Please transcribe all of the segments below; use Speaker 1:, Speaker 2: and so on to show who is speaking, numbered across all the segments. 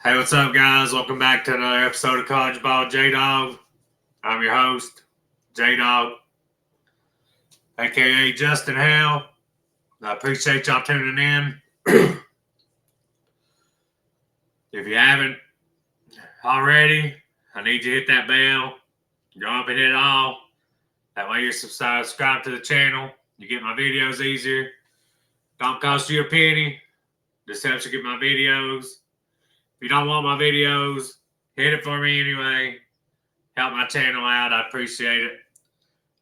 Speaker 1: Hey, what's up, guys? Welcome back to another episode of College Ball J-Dawg. I'm your host, J-Dawg, a.k.a. Justin Hale. I appreciate y'all tuning in. If you haven't already, I need you to hit that bell. Go up and hit all. That way you're subscribed to the channel. You get my videos easier. Don't cost you a penny. Just helps you get my videos. If you don't want my videos, hit it for me anyway. Help my channel out. I appreciate it.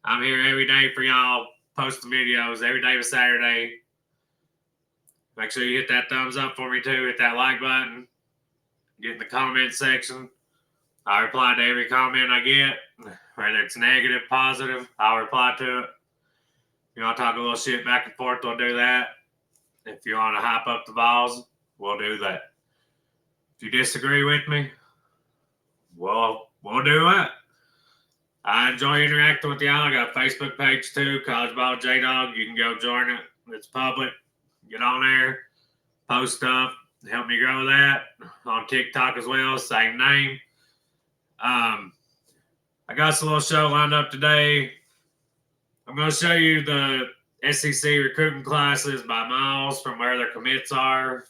Speaker 1: I'm here every day for y'all, posting videos every day but Saturday. Make sure you hit that thumbs up for me too. Hit that like button. Get in the comment section. I reply to every comment I get, whether it's negative, positive. I'll reply to it. If you want to talk a little shit back and forth, we'll do that. If you want to hype up the Vols, we'll do that. If you disagree with me, we'll do it. I enjoy interacting with y'all. I got a Facebook page too, College Ball J-Dawg. You can go join it. It's public. Get on there, post stuff, help me grow that. On TikTok as well, same name. I got us a little show lined up today. I'm going to show you the SEC recruiting classes by miles from where their commits are,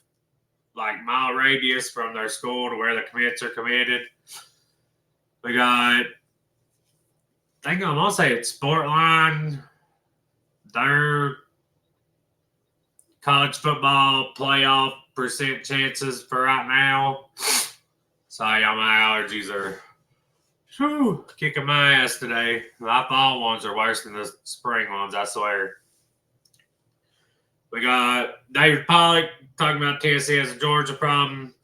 Speaker 1: like mile radius from their school to where the commits are committed. We got, I think I'm going to say it's Sportline. Their college football playoff percent chances for right now. Sorry, y'all, my allergies are kicking my ass today. My fall ones are worse than the spring ones, I swear. We got David Pollack talking about Tennessee has a Georgia problem,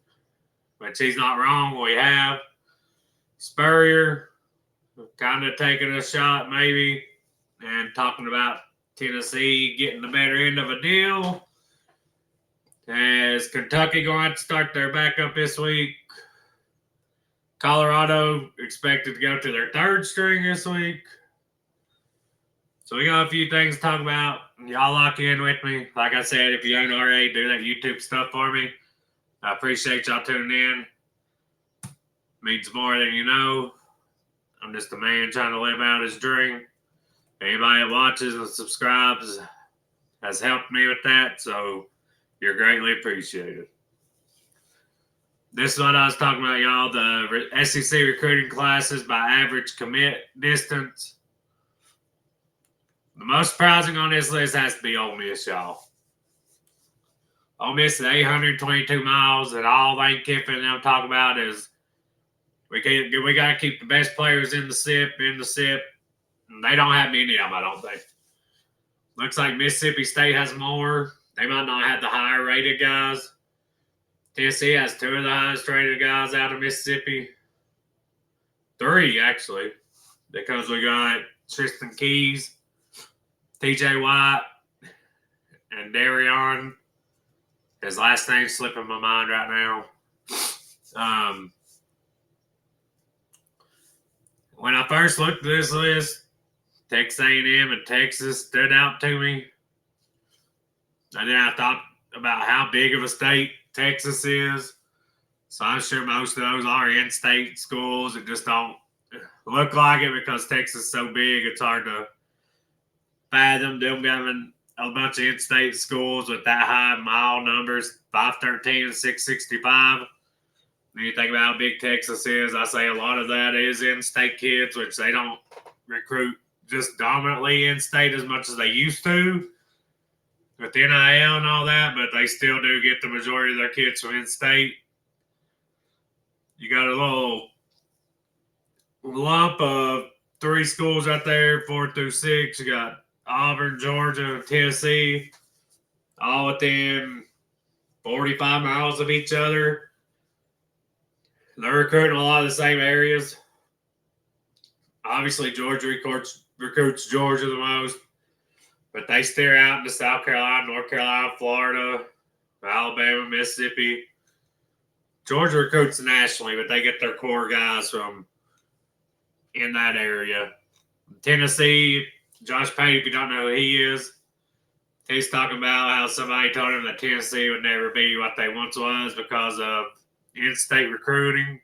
Speaker 1: which he's not wrong. We have Spurrier kind of taking a shot maybe and talking about Tennessee getting the better end of a deal. Is Kentucky going to start their backup this week? Colorado expected to go to their third string this week. So we got a few things to talk about. Y'all lock in with me. Like I said, if you ain't already, do that YouTube stuff for me. I appreciate y'all tuning in. Means more than you know. I'm just a man trying to live out his dream. Anybody that watches and subscribes has helped me with that, so you're greatly appreciated. This is what I was talking about, y'all. The SEC recruiting classes by average commit distance. The most surprising on this list has to be Ole Miss, y'all. Ole Miss is 822 miles, and all Lane Kiffin and them talk about is we got to keep the best players in the SIP. And they don't have many of them, I don't think. Looks like Mississippi State has more. They might not have the higher rated guys. Tennessee has two of the highest rated guys out of Mississippi. Three, actually. Because we got Tristan Keys, TJ White, and Darion. His last name's slipping my mind right now. When I first looked at this list, Texas A&M and Texas stood out to me. And then I thought about how big of a state Texas is. So I'm sure most of those are in-state schools. It just don't look like it because Texas is so big, it's hard to fathom them having a bunch of in-state schools with that high mile numbers, 513 and 665. When you think about how big Texas is, I say a lot of that is in-state kids, which they don't recruit just dominantly in-state as much as they used to with NIL and all that, but they still do get the majority of their kids from in-state. You got a little lump of three schools out there, 4 through 6. You got Auburn, Georgia, Tennessee, all within 45 miles of each other. They're recruiting a lot of the same areas. Obviously, Georgia recruits Georgia the most, but they steer out into South Carolina, North Carolina, Florida, Alabama, Mississippi. Georgia recruits nationally, but they get their core guys from in that area. Tennessee, Josh Payne, if you don't know who he is, he's talking about how somebody told him that Tennessee would never be what they once was because of in-state recruiting.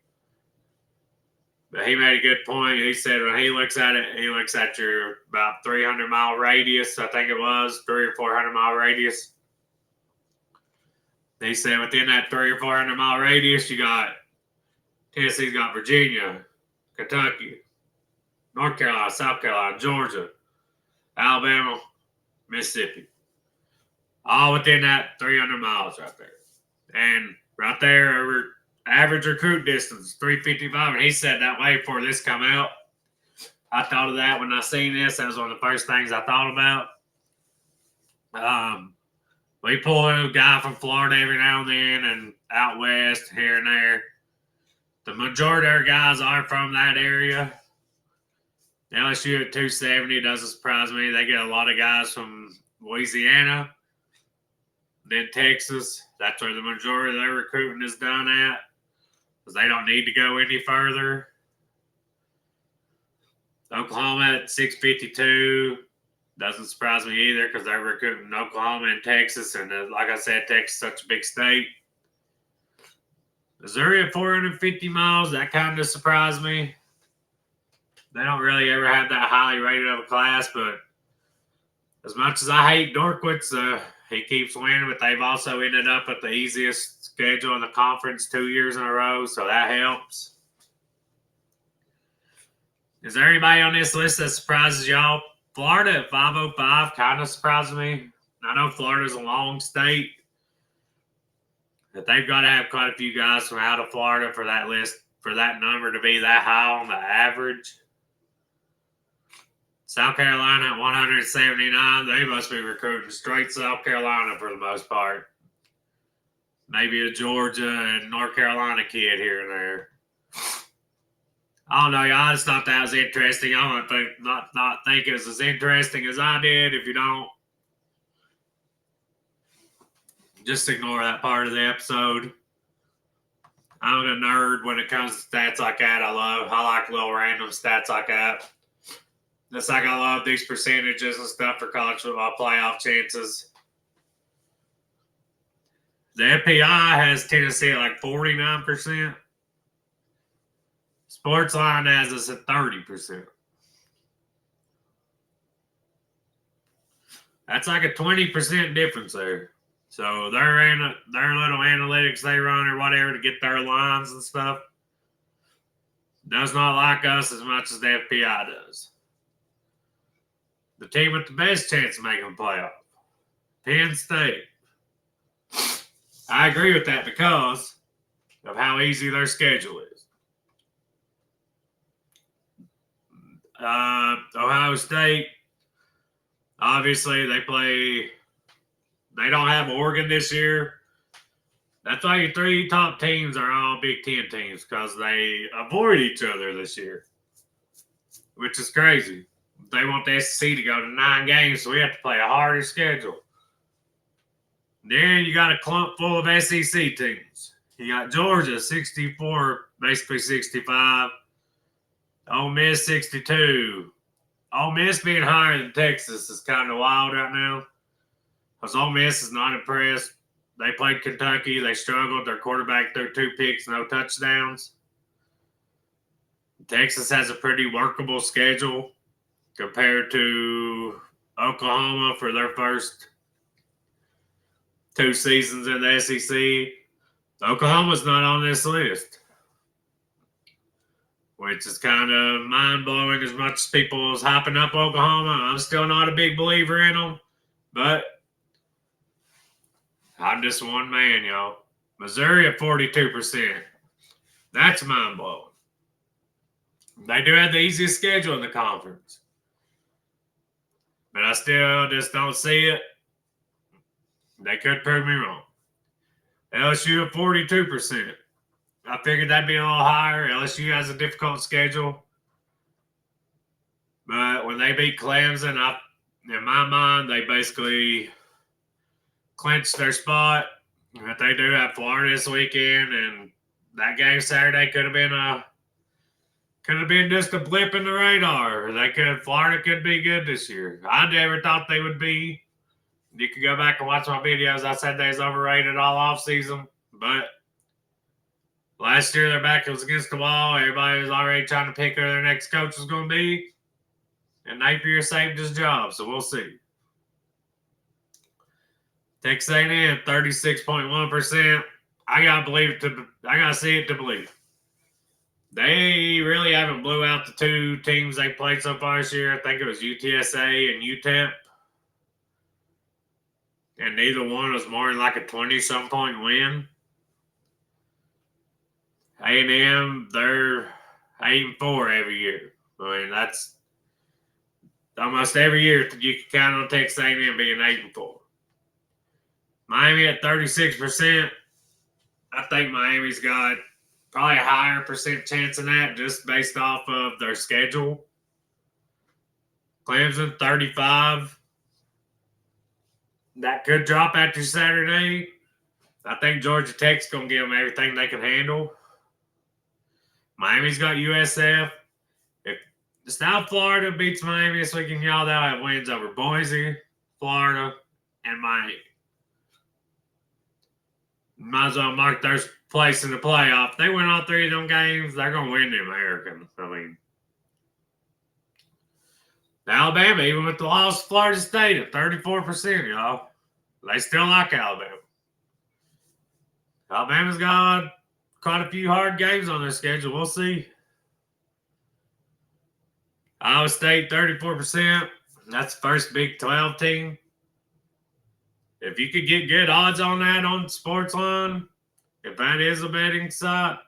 Speaker 1: But he made a good point. He said when he looks at it, he looks at your about 300-mile radius. I think it was 300 or 400-mile radius. He said within that 300 or 400-mile radius, you got Tennessee's got Virginia, Kentucky, North Carolina, South Carolina, Georgia, Alabama, Mississippi. All within that 300 miles right there. And right there, our average recruit distance, 355. And he said that way before this come out. I thought of that when I seen this. That was one of the first things I thought about. We pull in a guy from Florida every now and then and out west, here and there. The majority of our guys are from that area. LSU at 270 doesn't surprise me. They get a lot of guys from Louisiana, then Texas. That's where the majority of their recruiting is done at, because they don't need to go any further. Oklahoma at 652 doesn't surprise me either, because they're recruiting Oklahoma and Texas, and like I said, Texas is such a big state. Missouri at 450 miles, that kind of surprised me. They don't really ever have that highly rated of a class, but as much as I hate Dorkwitz, he keeps winning, but they've also ended up at the easiest schedule in the conference 2 years in a row, so that helps. Is there anybody on this list that surprises y'all? Florida at 505 kind of surprises me. I know Florida's a long state, but they've got to have quite a few guys from out of Florida for that list, for that number to be that high on the average. South Carolina at 179, they must be recruiting straight South Carolina for the most part. Maybe a Georgia and North Carolina kid here and there. I don't know, y'all. I just thought that was interesting. I don't think not think it was as interesting as I did. If you don't, just ignore that part of the episode. I'm a nerd when it comes to stats like that. I like little random stats like that. Just like I love these percentages and stuff for college football playoff chances. The FPI has Tennessee at like 49%. Sportsline has us at 30%. That's like a 20% difference there. So their little analytics they run or whatever to get their lines and stuff does not like us as much as the FPI does. The team with the best chance of making the playoff, Penn State. I agree with that because of how easy their schedule is. Ohio State, obviously they don't have Oregon this year. That's why your three top teams are all Big Ten teams, because they avoid each other this year, which is crazy. They want the SEC to go to 9 games, so we have to play a harder schedule. Then you got a clump full of SEC teams. You got Georgia, 64, basically 65. Ole Miss, 62. Ole Miss being higher than Texas is kind of wild right now, because Ole Miss is not impressed. They played Kentucky. They struggled. Their quarterback threw 2 picks, no touchdowns. Texas has a pretty workable schedule compared to Oklahoma for their first 2 seasons in the SEC. Oklahoma's not on this list, which is kind of mind-blowing as much as people is hyping up Oklahoma. I'm still not a big believer in them, but I'm just one man, y'all. Missouri at 42%. That's mind-blowing. They do have the easiest schedule in the conference, but I still just don't see it. They could prove me wrong. LSU at 42%. I figured that'd be a little higher. LSU has a difficult schedule, but when they beat Clemson, in my mind, they basically clinched their spot. But they do have Florida this weekend, and that game Saturday could have been just a blip in the radar. Florida could be good this year. I never thought they would be. You can go back and watch my videos. I said they was overrated all offseason, but Last year, their back was against the wall. Everybody was already trying to pick who their next coach was going to be. And Napier saved his job, so we'll see. Texas A&M, 36.1%. I gotta see it to believe. They really haven't blew out the two teams they played so far this year. I think it was UTSA and UTEP. And neither one was more than like a 20-some point win. A&M, they're 8-4 every year. I mean, that's almost every year you can count on Texas A&M being 8-4. Miami at 36%. I think Miami's got probably a higher percent chance than that just based off of their schedule. Clemson, 35. That could drop after Saturday. I think Georgia Tech's going to give them everything they can handle. Miami's got USF. If South Florida beats Miami this weekend, y'all, they'll have wins over Boise, Florida, and Miami. Might as well mark their place in the playoff. They win all three of them games, they're going to win the American. I mean, Alabama, even with the loss of Florida State at 34%, y'all, they still like Alabama. Alabama's got quite a few hard games on their schedule. We'll see. Iowa State, 34%. That's the first Big 12 team. If you could get good odds on that on Sportsline, if that is a betting site,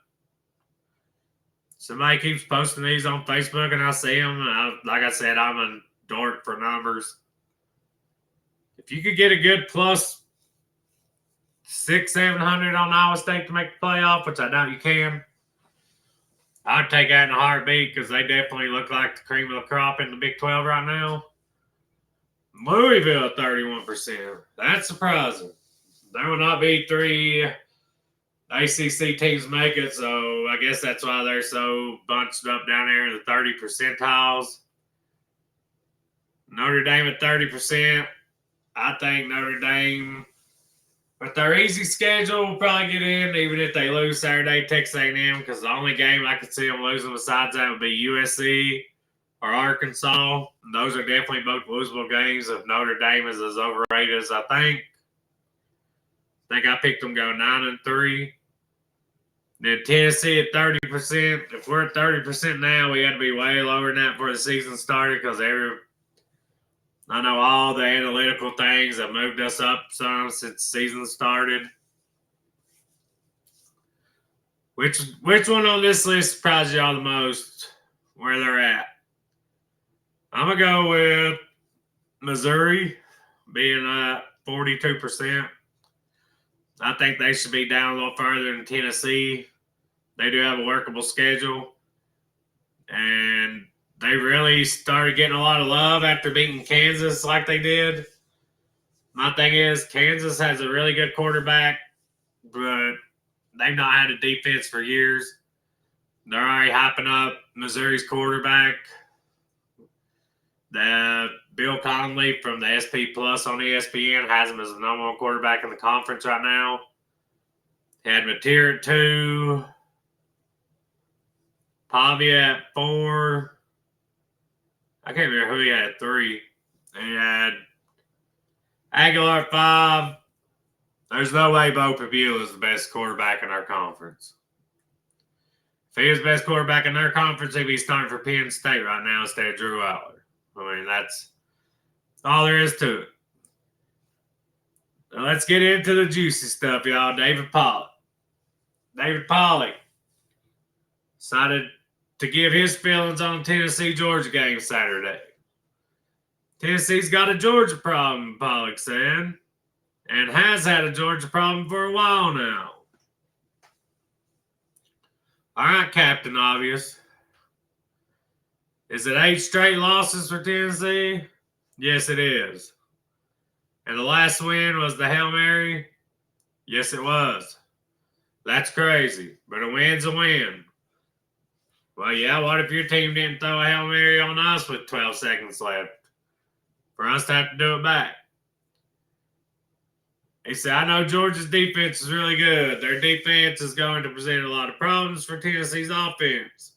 Speaker 1: somebody keeps posting these on Facebook and I see them. Like I said, I'm a dork for numbers. If you could get a good plus 600-700 on Iowa State to make the playoff, which I doubt you can, I'd take that in a heartbeat because they definitely look like the cream of the crop in the Big 12 right now. Louisville, 31%. That's surprising. There will not be three ACC teams make it, so I guess that's why they're so bunched up down there in the 30 percentiles. Notre Dame at 30%. I think Notre Dame, with their easy schedule, will probably get in, even if they lose Saturday, Texas A&M, because the only game I could see them losing besides that would be USC or Arkansas. Those are definitely both losable games if Notre Dame is as overrated as I think. I think I picked them go 9-3. Then Tennessee at 30%. If we're at 30% now, we got to be way lower than that before the season started because I know all the analytical things have moved us up some since the season started. Which one on this list surprised y'all the most where they're at? I'm going to go with Missouri being at 42%. I think they should be down a little further than Tennessee. They do have a workable schedule. And they really started getting a lot of love after beating Kansas like they did. My thing is, Kansas has a really good quarterback, but they've not had a defense for years. They're already hyping up Missouri's quarterback. Bill Conley from the SP Plus on ESPN has him as the number one quarterback in the conference right now. He had Mateer at 2, Pavia at 4. I can't remember who he had at 3. And he had Aguilar at 5. There's no way Bo Peguila is the best quarterback in our conference. If he was the best quarterback in their conference, he'd be starting for Penn State right now instead of Drew Aller. I mean, that's all there is to it. Now let's get into the juicy stuff, y'all. David Pollack decided to give his feelings on Tennessee-Georgia game Saturday. Tennessee's got a Georgia problem, Pollack said, and has had a Georgia problem for a while now. All right, Captain Obvious. Is it 8 straight losses for Tennessee? Yes, it is. And the last win was the Hail Mary? Yes, it was. That's crazy, but a win's a win. Well, yeah, what if your team didn't throw a Hail Mary on us with 12 seconds left? For us to have to do it back. He said, I know Georgia's defense is really good. Their defense is going to present a lot of problems for Tennessee's offense.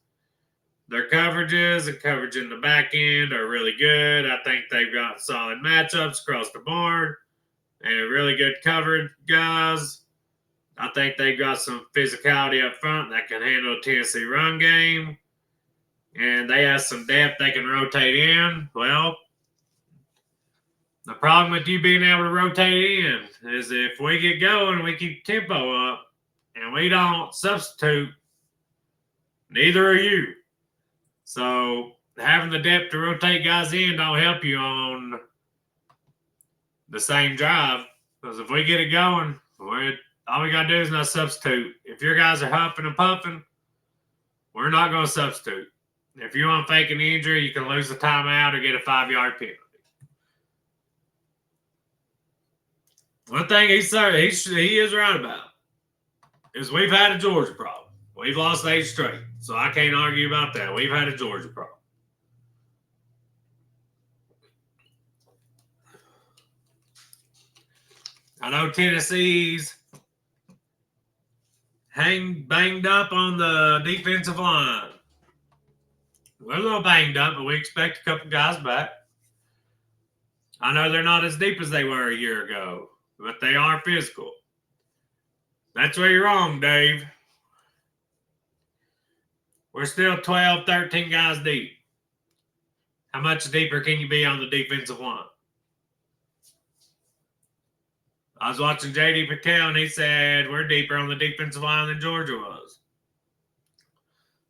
Speaker 1: Their coverages and coverage in the back end are really good. I think they've got solid matchups across the board and really good coverage guys. I think they've got some physicality up front that can handle a Tennessee run game. And they have some depth they can rotate in. Well, the problem with you being able to rotate in is if we get going and we keep tempo up and we don't substitute, neither are you. So having the depth to rotate guys in don't help you on the same drive. Because if we get it going, all we got to do is not substitute. If your guys are huffing and puffing, we're not going to substitute. If you want to fake an injury, you can lose the timeout or get a 5-yard penalty. One thing he is right about is we've had a Georgia problem. We've lost 8 straight, so I can't argue about that. We've had a Georgia problem. I know Tennessee's banged up on the defensive line. We're a little banged up, but we expect a couple guys back. I know they're not as deep as they were a year ago, but they are physical. That's where you're wrong, Dave. We're still 12, 13 guys deep. How much deeper can you be on the defensive line? I was watching J.D. Patel, and he said we're deeper on the defensive line than Georgia was.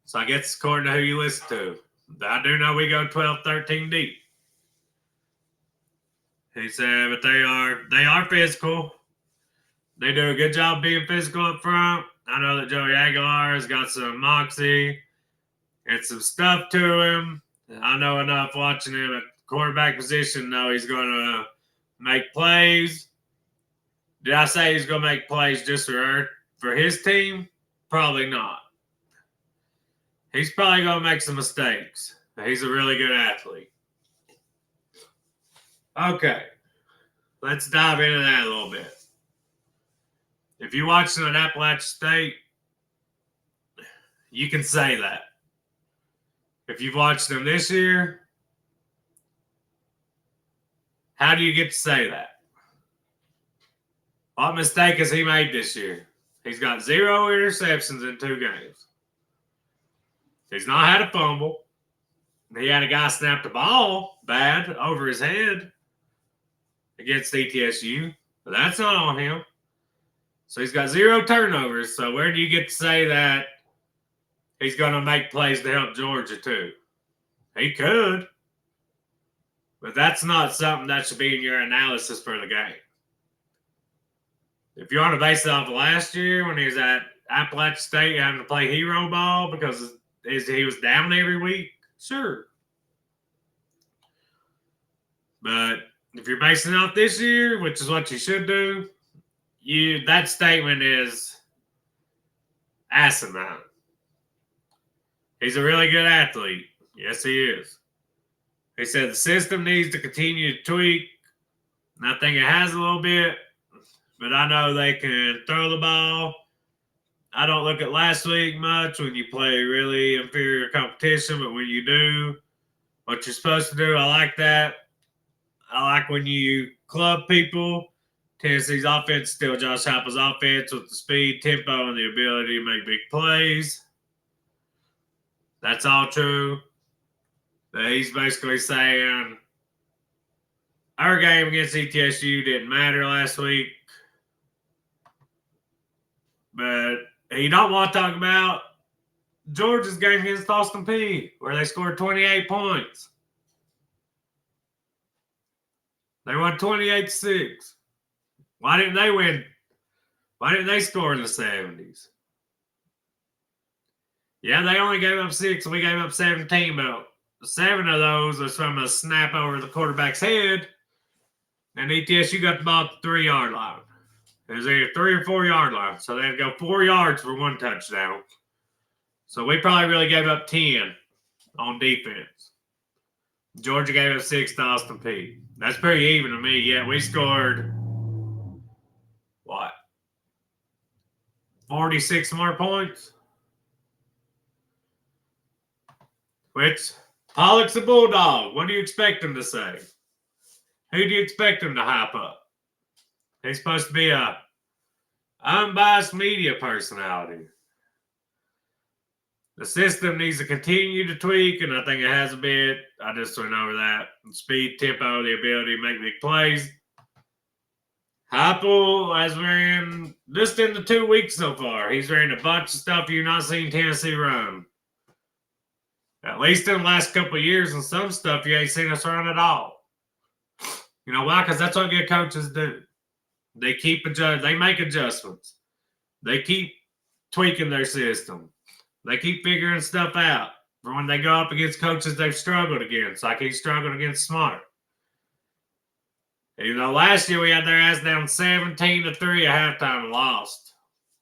Speaker 1: So I guess according to who you listen to. I do know we go 12, 13 deep. He said, but they are physical. They do a good job being physical up front. I know that Joey Aguilar has got some moxie and some stuff to him. I know enough watching him at quarterback position, know he's going to make plays. Did I say he's going to make plays just for his team? Probably not. He's probably going to make some mistakes. He's a really good athlete. Okay. Let's dive into that a little bit. If you watch them at Appalachian State, you can say that. If you've watched them this year, how do you get to say that? What mistake has he made this year? He's got 0 interceptions in 2 games. He's not had a fumble. He had a guy snap the ball bad over his head against ETSU, but that's not on him. So he's got 0 turnovers. So where do you get to say that he's going to make plays to help Georgia too? He could, but that's not something that should be in your analysis for the game. If you want to base it off of last year when he was at Appalachian State having to play hero ball because he was down every week, sure. But if you're basing it off this year, which is what you should do, that statement is asinine. He's a really good athlete. Yes, he is. He said the system needs to continue to tweak, and I think it has a little bit, but I know they can throw the ball. I don't look at last week much when you play really inferior competition, but when you do what you're supposed to do, I like that. I like when you club people. Tennessee's offense is still Josh Heupel's offense with the speed, tempo, and the ability to make big plays. That's all true. But he's basically saying our game against ETSU didn't matter last week. But he don't want to talk about Georgia's game against Austin Peay, where they scored 28 points. They won 28-6. Why didn't they win? Why didn't they score in the 70s? Yeah, they only gave up 6, and we gave up 17, but 7 of those was from a snap over the quarterback's head, and ETSU got the ball at the 3-yard line. It was either 3 or 4 yard line, so they had to go 4 yards for 1 touchdown. So we probably really gave up 10 on defense. Georgia gave up 6 to Austin Peay. That's pretty even to me. Yeah, we scored 46 more points. Which, Pollack's a bulldog. What do you expect him to say? Who do you expect him to hype up? He's supposed to be a unbiased media personality. The system needs to continue to tweak, and I think it has a bit. I just went over that. Speed, tempo, the ability to make big plays. Heupel has ran, just in the 2 weeks so far, he's ran a bunch of stuff you've not seen Tennessee run. At least in the last couple of years, and some stuff you ain't seen us run at all. You know why? Because that's what good coaches do. They they make adjustments. They keep tweaking their system. They keep figuring stuff out for when they go up against coaches they've struggled against, like he struggled against Smart. You know, last year we had their ass down 17-3 at halftime and lost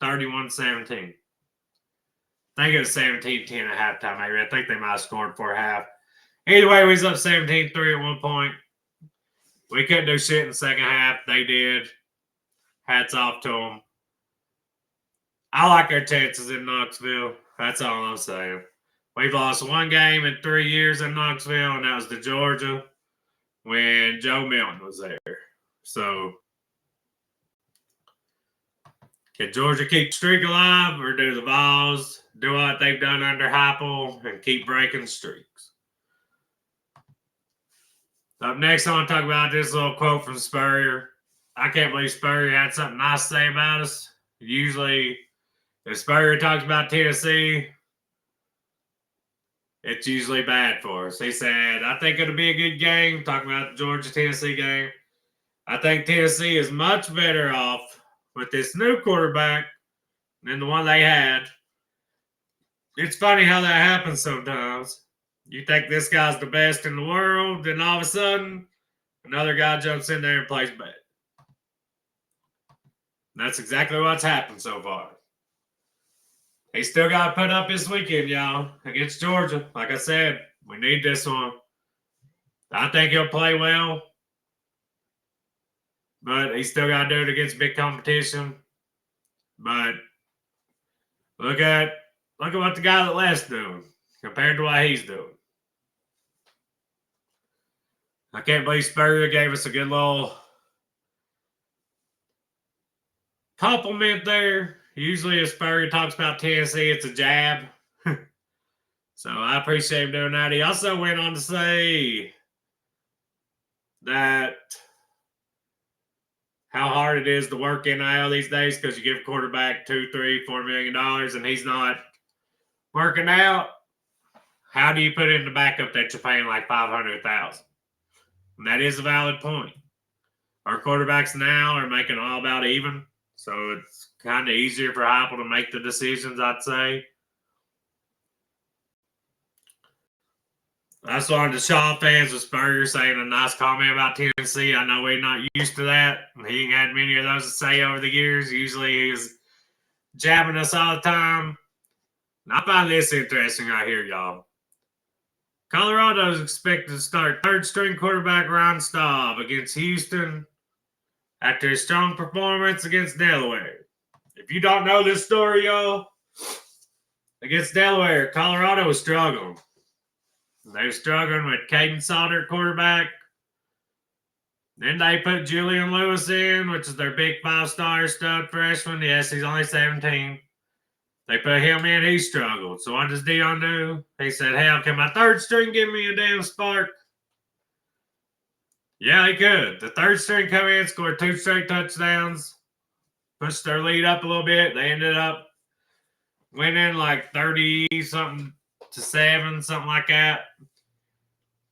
Speaker 1: 31-17. I think it was 17-10 at halftime, maybe. I think they might have scored for a half. Either way, we was up 17-3 at one point. We couldn't do shit in the second half. They did. Hats off to them. I like our chances in Knoxville. That's all I'm saying. We've lost one game in 3 years in Knoxville, and that was to Georgia when Joe Milton was there. So, can Georgia keep the streak alive, or do the Vols do what they've done under Heupel and keep breaking streaks? Up next, I want to talk about this little quote from Spurrier. I can't believe Spurrier had something nice to say about us. Usually, if Spurrier talks about Tennessee, it's usually bad for us. He said, I think it'll be a good game, talking about the Georgia-Tennessee game. I think Tennessee is much better off with this new quarterback than the one they had. It's funny how that happens sometimes. You think this guy's the best in the world, then all of a sudden, another guy jumps in there and plays bad. That's exactly what's happened so far. He still got to put up this weekend, y'all, against Georgia. Like I said, we need this one. I think he'll play well, but he still got to do it against big competition. But look at what the guy that left's doing compared to what he's doing. I can't believe Spurrier gave us a good little compliment there. Usually if Spurrier talks about Tennessee, it's a jab. So I appreciate him doing that. He also went on to say that how hard it is to work NIL these days because you give a quarterback $2, $3, $4 million and he's not working out. How do you put in the backup that you're paying like $500,000? And that is a valid point. Our quarterbacks now are making all about even, so it's kind of easier for Heupel to make the decisions, I'd say. I just wanted to show off fans with Spurrier saying a nice comment about Tennessee. I know we're not used to that. He ain't had many of those to say over the years. Usually he's jabbing us all the time. And I find this interesting right here, y'all. Colorado is expected to start third-string quarterback Ron Staub against Houston after his strong performance against Delaware. If you don't know this story, y'all, against Delaware, Colorado was struggling. They were struggling with Caden Salter at quarterback. Then they put Julian Lewis in, which is their big five-star stud freshman. Yes, he's only 17. They put him in, he struggled. So what does Dion do? He said, hell, can my third string give me a damn spark? Yeah, he could. The third string come in, scored 2 straight touchdowns, pushed their lead up a little bit. They ended up winning like 30-something to 7, something like that.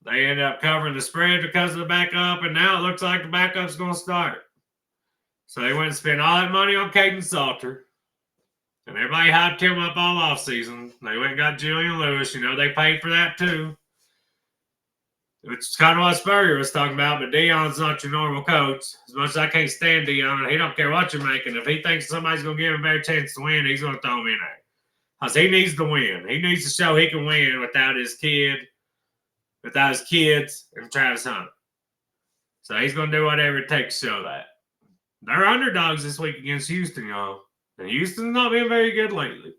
Speaker 1: They ended up covering the spread because of the backup, and now it looks like the backup's going to start. So they went and spent all that money on Caden Salter. And everybody hyped him up all offseason. They went and got Julian Lewis. You know, they paid for that too. Which is kind of what Spurrier was talking about, but Dion's not your normal coach. As much as I can't stand Dion, he don't care what you're making. If he thinks somebody's going to give him a better chance to win, he's going to throw him in there. Because he needs to win. He needs to show he can win without his kids, and Travis Hunter. So he's going to do whatever it takes to show that. They're underdogs this week against Houston, y'all. And Houston's not been very good lately.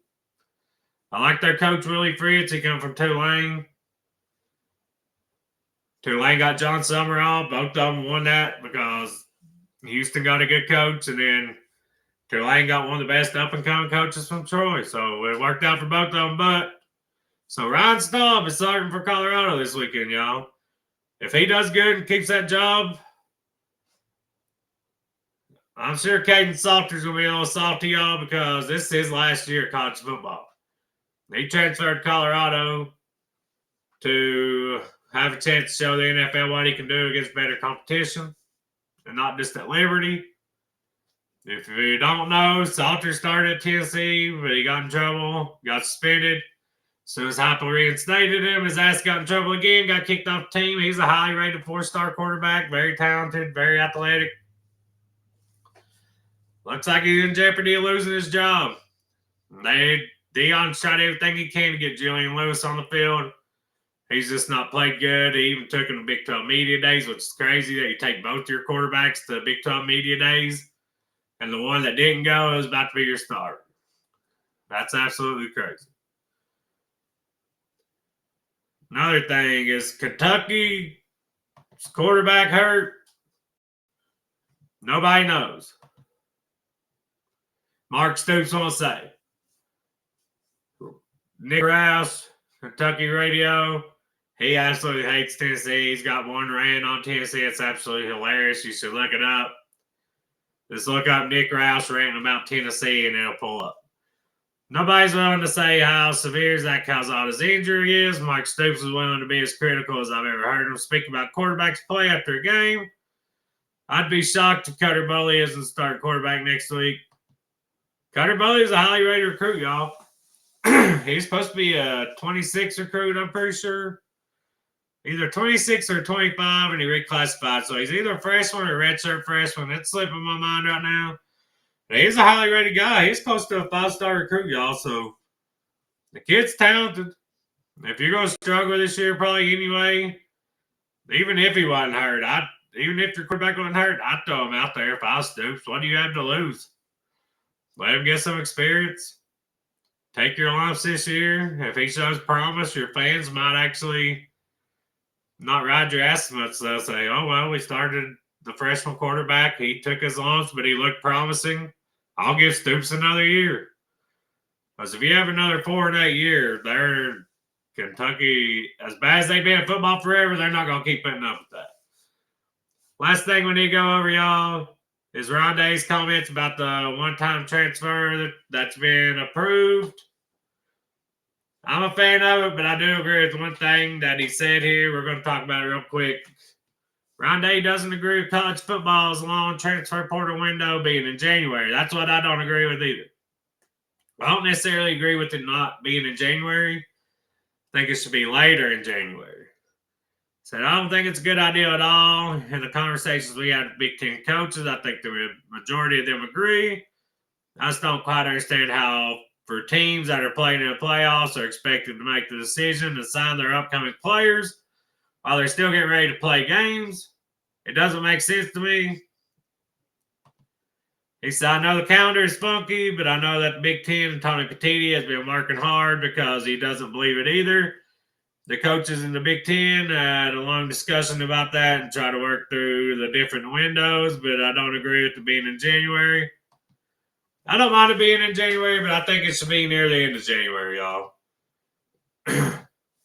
Speaker 1: I like their coach, Willie Fritz. He come from Tulane. Tulane got John Summerall. Both of them won that because Houston got a good coach, and then Tulane got one of the best up-and-coming coaches from Troy. So it worked out for both of them. But so Ryan Staub is starting for Colorado this weekend, y'all. If he does good and keeps that job, I'm sure Caden Salter's going to be a little salty, y'all, because this is his last year of college football. He transferred to Colorado to have a chance to show the NFL what he can do against better competition and not just at Liberty. If you don't know, Salter started at Tennessee, but he got in trouble, got suspended. As soon as Heupel reinstated him, his ass got in trouble again, got kicked off the team. He's a highly rated 4-star quarterback, very talented, very athletic. Looks like he's in jeopardy of losing his job. Deion's tried everything he can to get Julian Lewis on the field. He's just not played good. He even took him to Big 12 Media Days, which is crazy that you take both your quarterbacks to Big 12 Media Days, and the one that didn't go is about to be your starter. That's absolutely crazy. Another thing is Kentucky's quarterback hurt. Nobody knows. Mark Stoops won't say. Nick Rouse, Kentucky radio, he absolutely hates Tennessee. He's got one rant on Tennessee. It's absolutely hilarious. You should look it up. Just look up Nick Rouse ranting about Tennessee and it'll pull up. Nobody's willing to say how severe Zach Calzada's injury is. Mike Stoops is willing to be as critical as I've ever heard him speak about quarterbacks play after a game. I'd be shocked if Cutter Bulley isn't starting quarterback next week. Cutter Bulley is a highly rated recruit, y'all. He's supposed to be a 26 recruit, I'm pretty sure. Either 26 or 25, and he reclassified. So he's either a freshman or a redshirt freshman. It's slipping my mind right now. But he's a highly rated guy. He's close to a 5-star recruit, y'all. So the kid's talented. If you're going to struggle this year, probably anyway, even if he wasn't hurt, even if your quarterback wasn't hurt, I'd throw him out there if I was Stoops. What do you have to lose? Let him get some experience. Take your lumps this year. If he shows promise, your fans might actually not ride your ass as much. They'll say, oh, well, we started the freshman quarterback. He took his lumps, but he looked promising. I'll give Stoops another year. Because if you have another 4-8 year, they're Kentucky, as bad as they've been in football forever, they're not going to keep putting up with that. Last thing we need to go over, y'all, is Rondé's comments about the one-time transfer that's been approved. I'm a fan of it, but I do agree with one thing that he said here. We're going to talk about it real quick. Rondé doesn't agree with college football's long transfer portal window being in January. That's what I don't agree with either. I don't necessarily agree with it not being in January. I think it should be later in January. Said, I don't think it's a good idea at all. In the conversations we had with Big Ten coaches, I think the majority of them agree. I just don't quite understand how, for teams that are playing in the playoffs, are expected to make the decision to sign their upcoming players while they're still getting ready to play games. It doesn't make sense to me. He said, I know the calendar is funky, but I know that the Big Ten and Tony Petitti has been working hard because he doesn't believe it either. The coaches in the Big Ten had a long discussion about that and try to work through the different windows, but I don't agree with it being in January. I don't mind it being in January, but I think it should be near the end of January, y'all.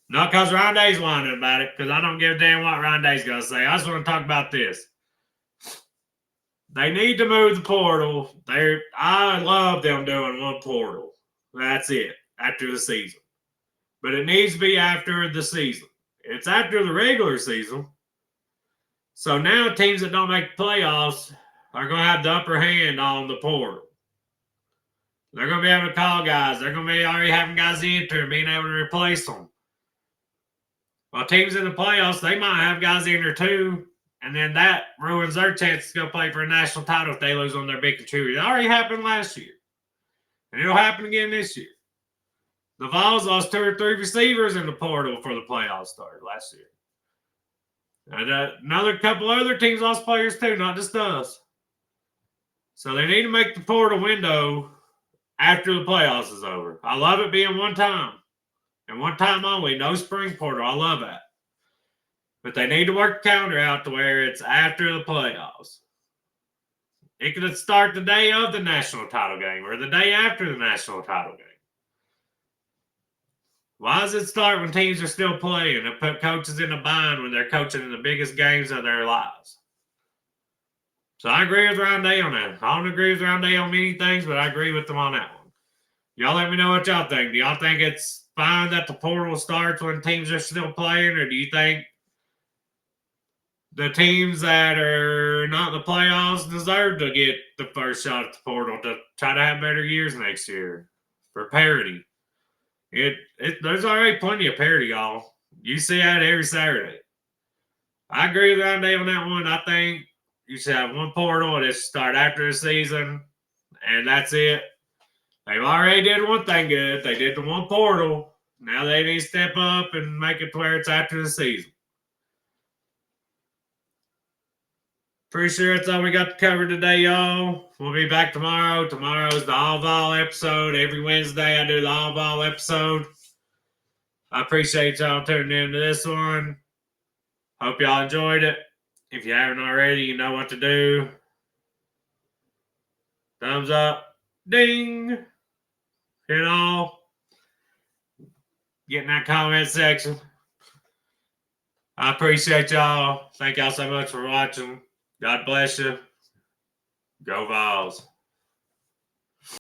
Speaker 1: Not because Rondé's whining about it, because I don't give a damn what Rondé's going to say. I just want to talk about this. They need to move the portal. I love them doing one portal. That's it, after the season. But it needs to be after the season. It's after the regular season. So now teams that don't make the playoffs are going to have the upper hand on the portal. They're going to be able to call guys. They're going to be already having guys enter and being able to replace them. While teams in the playoffs, they might have guys in there too, and then that ruins their chance to go play for a national title if they lose on their big contributor. It already happened last year, and it'll happen again this year. The Vols lost 2 or 3 receivers in the portal for the playoffs started last year. And another couple other teams lost players too, not just us. So they need to make the portal window after the playoffs is over. I love it being one time. And one time only, no spring portal. I love that. But they need to work the calendar out to where it's after the playoffs. It could start the day of the national title game or the day after the national title game. Why does it start when teams are still playing and put coaches in a bind when they're coaching in the biggest games of their lives? So I agree with Rondé on that. I don't agree with Rondé on many things, but I agree with them on that one. Y'all let me know what y'all think. Do y'all think it's fine that the portal starts when teams are still playing, or do you think the teams that are not in the playoffs deserve to get the first shot at the portal to try to have better years next year for parity? There's already plenty of parity, y'all. You see that every Saturday. I agree with Rondé on that one. I think you should have one portal and it should start after the season, and that's it. They've already did one thing good. They did the one portal. Now they need to step up and make it to where it's after the season. Pretty sure that's all we got to cover today, y'all. We'll be back tomorrow. Tomorrow's the All Vol episode. Every Wednesday I do the All Vol episode. I appreciate y'all tuning in to this one. Hope y'all enjoyed it. If you haven't already, you know what to do. Thumbs up. Ding. Hit all. Get in that comment section. I appreciate y'all. Thank y'all so much for watching. God bless you. Go Vols.